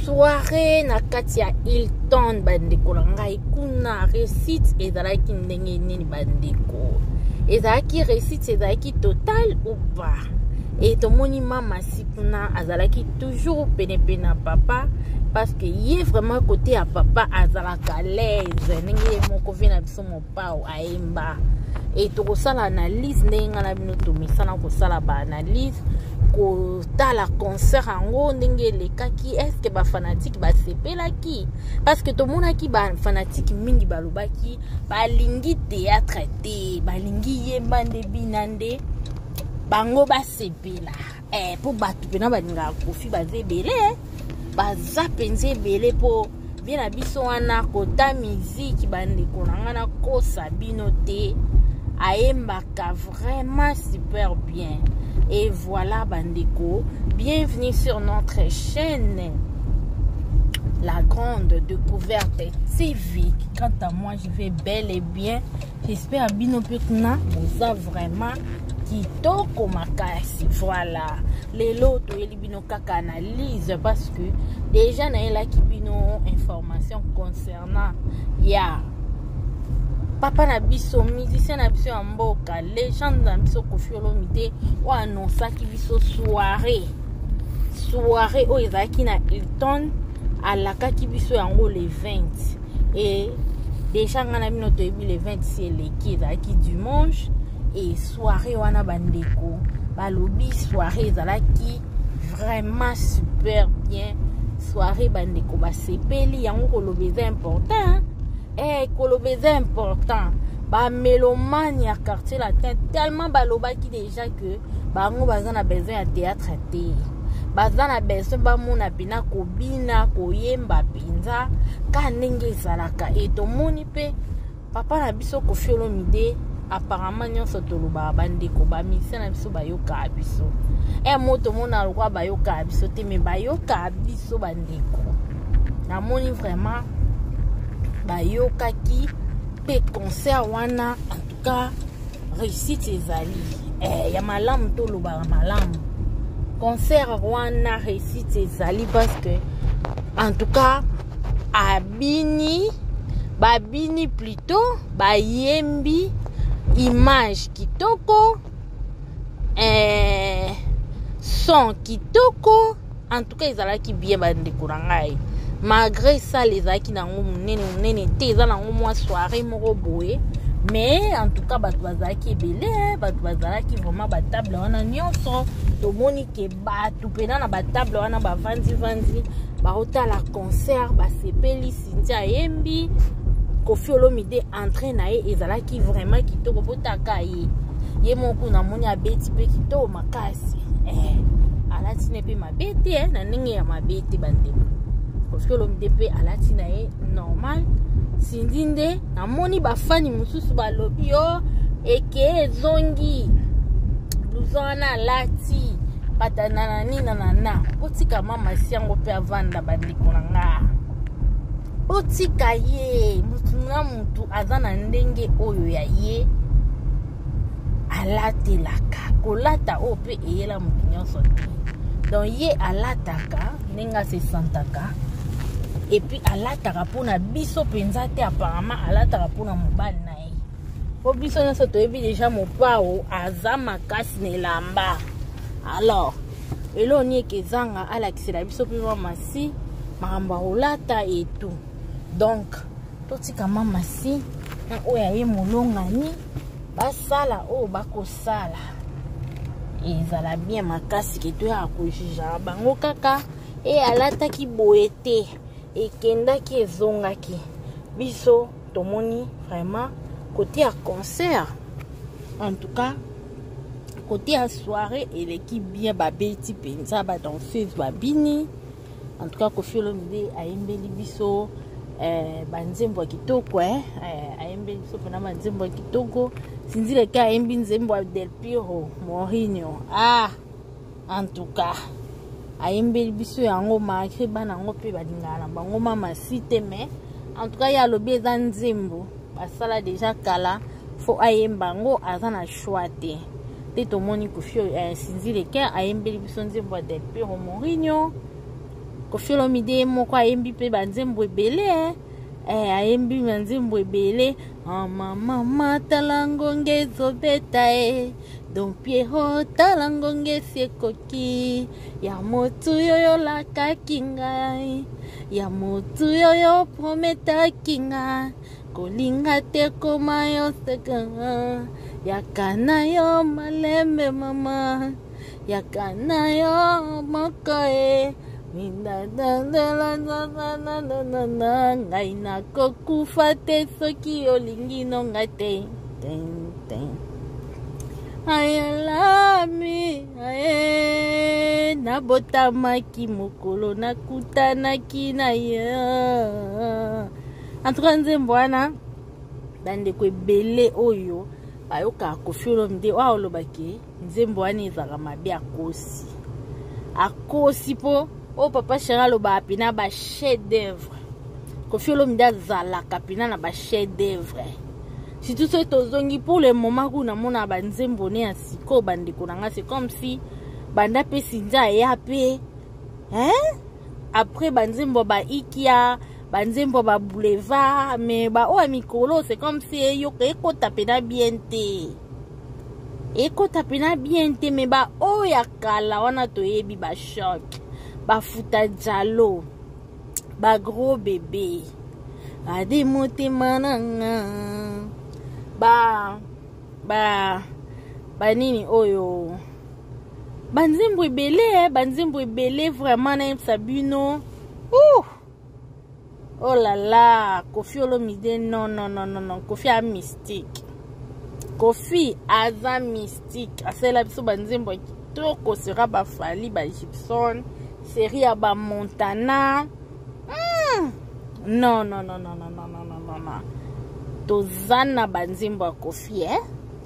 soirée na kati ya Hilton bandeko na ngai kuna réussite ezalaki ndenge nini bandeko ezalaki réussite ezalaki total ou pas et tomoni mama sikuna azalaki toujours pene na papa parce que y est vraiment côté à papa azalaka l'aise ndenge moko vient biso mopao aemba et tokosala analyse ndenge na bino tomisana kosala ba analyse ko tala concert ango ndenge lekaki est-ce que ba fanatique ba sepelaki parce que tomonaki ba fanatique mingi balobaki balingi théâtre te balingi yemba nde binande bango ba sepela pour batu pena balinga kofi bazebele baza penze bele po bien abiso wana kota musique bandeko nanga kosa bino te aembaka vraiment super bien. Et voilà bandeko, bienvenue sur notre chaîne La Grande Découverte TV. Quant à moi, je vais bel et bien. J'espère bino petna vous a vraiment kitoko makasi. Voilà. Les lots et les bino kaka analyse parce que déjà na la ki bino information concernant ya papa na biso musicien na biso ya mboka légende na biso Koffi Olomide o annonçaki biso soirée o ezalaki na Hilton alakaki biso yango le 20 et déjà ngana bino toyebi le 20 si eleki ezalaki dimanche et soirée wana bandeko balobi soirée ezalaki vraiment super bien soirée bandeko basepeli yango kolobeza important kolobeza important ba mélomane ya quartier latin tellement balobaki déjà que bango baza na besoin ya théâtre te baza na besoin bamona pena kobina koyemba penza ka ndenge ezalaka et tomoni pe papa na biso Koffi Olomide apparemment nyonso toloba bandeko bamisi na biso bayoka biso moto mona lokwa bayoka biso te me bayoka biso bandeko namoni vraiment bayokaki pe concert wana en tout cas réussite ezali ya malamu toloba malamu concert wana réussite ezali parce que en tout cas babini plutôt bayembi image kitoko son kitoko en tout cas ezalaki bien bandeko na ngai malgré ça les aki nango munene te eza nango mwa soirée moko boye mais en tout cas bato bazalaki ebele bato bazalaki vraiment batable wana nyonso tomoni ke bato pena na batable wana bavandi baotala concert basepeli Cynthia ayembi Koffi Olomide entraîne na ye ezalaki vraiment kitoko botaka ye moko namoni abeti pe kitoko makasi alati ne pe mabete na ndenge ya mabete bandeko Koffi Olomide pe alati na ye normal sindinde namoni bafani mususu balobi yo eke zongi luzona lati patana nina otika mama siango pe avanda bandeko nanga otika ye mutu azana ndenge oyo ya ye alatelaka kolata o pe eyela mutu nyonso te donc ye alataka ndenge se santaka et puis alataka pona biso penza te apparemment alataka pona mobali na ye po biso nyonso toyebi déjà mopao aza makasi na elamba alors eloni ekezanga alakisela biso mpe mamasi makambo akolata et tout donc totika mamasi na oyo aye molongani basala oyo bakosala ezala bien makasi ke toyaka kojuja bango kaka e alataki boye te ekendaki ezongaki biso tomoni vraiment côté ya concert en tout cas côté ya soirée eleki bien babeti penza badanseuse babini en tout cas Koffi Olomide ayembeli biso banzembo ya kitoko ayembeli biso mpona banzembo ya kitoko sinzileke ayembi nzembo ya Del Piro Mourinho en tout cas ayembeli biso yango malgré bana yango mpe balingana na bango mama site mais en tout cas ya alobi eza nzembo basala déjà kala fo ayemba yango aza na choix te tomoni Koffi sinzileke ayembeli biso nzembo ya Del Piro Mourinho Koffi Olomide moko ayembi pe banzembo ebele ayembi banzembo ebele mama talangonge zobeta Don Piero talangonge sekoki ya motu yoyo lakaki ngai ya motu yoyo prometaki ngai kolinga te koma yo seka yakana yo malembe mama yakana yo moko ngai nakokufa te soki olingi nonga te ayalami nabotamaki mokolo nakutanaki na ye antuka nzembo wana bandeko ebele oyo bayoka Koffi Olomide oyo olobaki nzembo wana ezaka mabe akosi po o papa Chéri aloba pena ba chef d'œuvre Koffi Olomide azalaka pena na ba chef d'œuvre surtout ce tozongi pour le moment kuna mona banzembo ne ya siko bandeko nanga c'est comme si banda pe sinza ya pe après banzembo ba ikia banzembo ba boulevard mais ba o mikolo c'est comme si yo ko tapena bien te mais ba o ya kala wana toyebi ba choc ba futa jalo ba gros bébé ade motema nanga ba nini oyo banzembo ebele vraiment na sabino oh là là Koffi Olomide non Koffi a mystique Koffi aza mystique asala biso banzembo kitoko sera ba Fally ba Gibson série ya ba Montana non tozana banzembo ya Koffi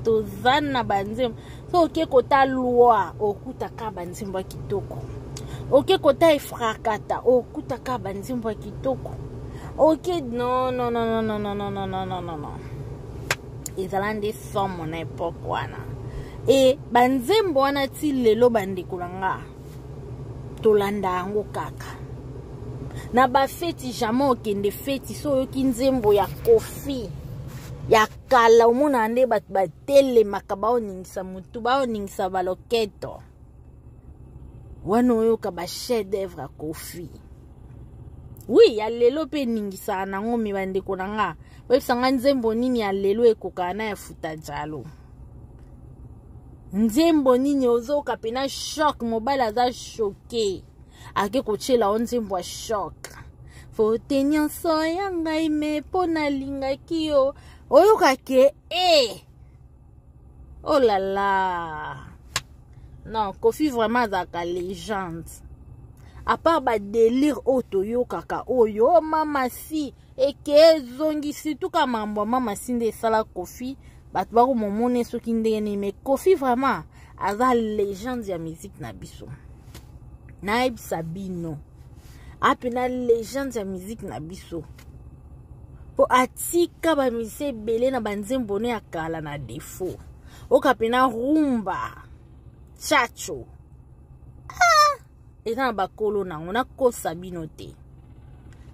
tozana banzembo so oke kota loi okutaka banzembo ya kitoko oke kota efrakata okutaka banzembo ya kitoko oke non ezala nde somo na epoke wana e banzembo wana ti lelo bandeko nanga tolanda yango kaka na bafeti jamais okende feti so oyoki nzembo ya Koffi ya kala omona nde bato batelemaka baoningisa mutu baoningisa baloketo wana oyoka ba chef d'œuvre ya Koffi oui ya lelo pe ningisa nango mi bandeko nanga oyebisanga nzembo nini ya lelo ekoka na ya futa jalo nzembo nini ozoka pena choc mobile aza choqué ake kotiela o nzembo ya choc fote nyonso ya ngai me mpo nalingaki yo oyoka ke oh là là non Koffi vraiment azalaka légende à part ba délire oyo kaka oyo mama si eke zongisi tuka mambo mama si nde sala Koffi bato bako momone soki ndenge mais Koffi vraiment aza légende ya musique na biso naebisa bino apena légende ya musique na biso po atika ba mise ebele na banzembo ne akala na défaut okapena rumba chacho eza na bakolo nango nakosa bino te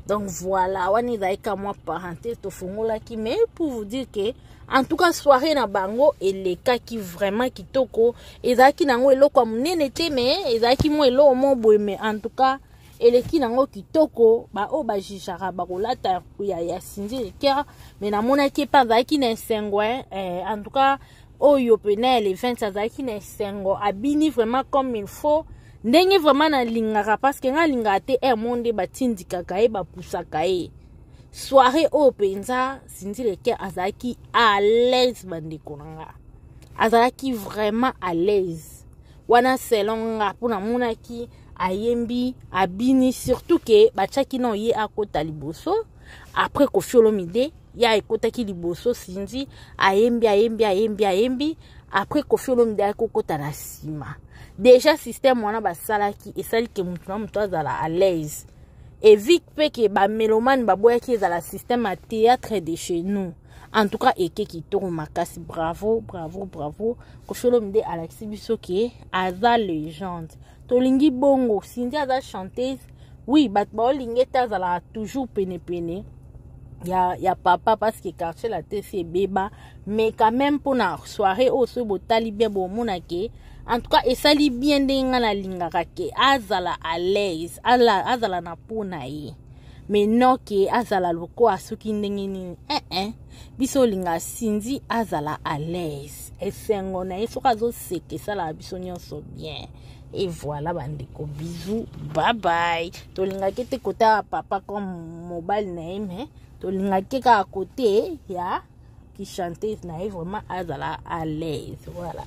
donc voilà wani ezalika mwa parenthèse tofungolaki mais pour vous dire que en tout cas soirée na bango elekaki vraiment kitoko ezalaki nango eloko ya monene te mais ezalaki mwa eloko mo boye mais en tout cas eleki nango kitoko o bajijaka bakolata ya Cindy Leker mais namonaki epa azalaki na esengo en tout cas oyo pena le 20 azalaki na esengo abini vraiment comme il faut ndenge vraiment nalingaka parce que nga lingaka te monde batindikaka ye bapusaka ye soirée oyo penza Cindy Leker azalaki à l'aise bandeko nanga azalaki vraiment à l'aise wana selon nga mpona monaki ayembi abini surtout que bachaki na ye akota liboso après Koffi Olomide ya ekotaki liboso Cindy ayembi après Koffi Olomide akokota na sima déjà système wana basalaki esali ke mutu azala à l'aise et vite pe ke ba mélomane baboyaki ezala système à théâtre de chez nous en tout cas eke kitoko makasi bravo Koffi Olomide alakisi biso ke aza légende tolingi bongo Cindy aza chanteuse oui bato baolinga ete azala toujours pene ya papa parce que quartier la te si ebeba mais quand même pour na soirée oyo soki botali bien bomona ke en tout cas esali bien ndenge nga nalingaka ke azala à l'aise azala na po na ye mais non ke azala lokola soki ndenge nini biso olinga sinzi azala à l'aise esengo na ye soki azoseka esalaka biso nyonso bien. Et voilà bandeko, bisous, bye bye. Tolingaki te kota papa comme mobile name, tolingaki ka côté ya qui chantait na vraiment azala à l'aise, voilà.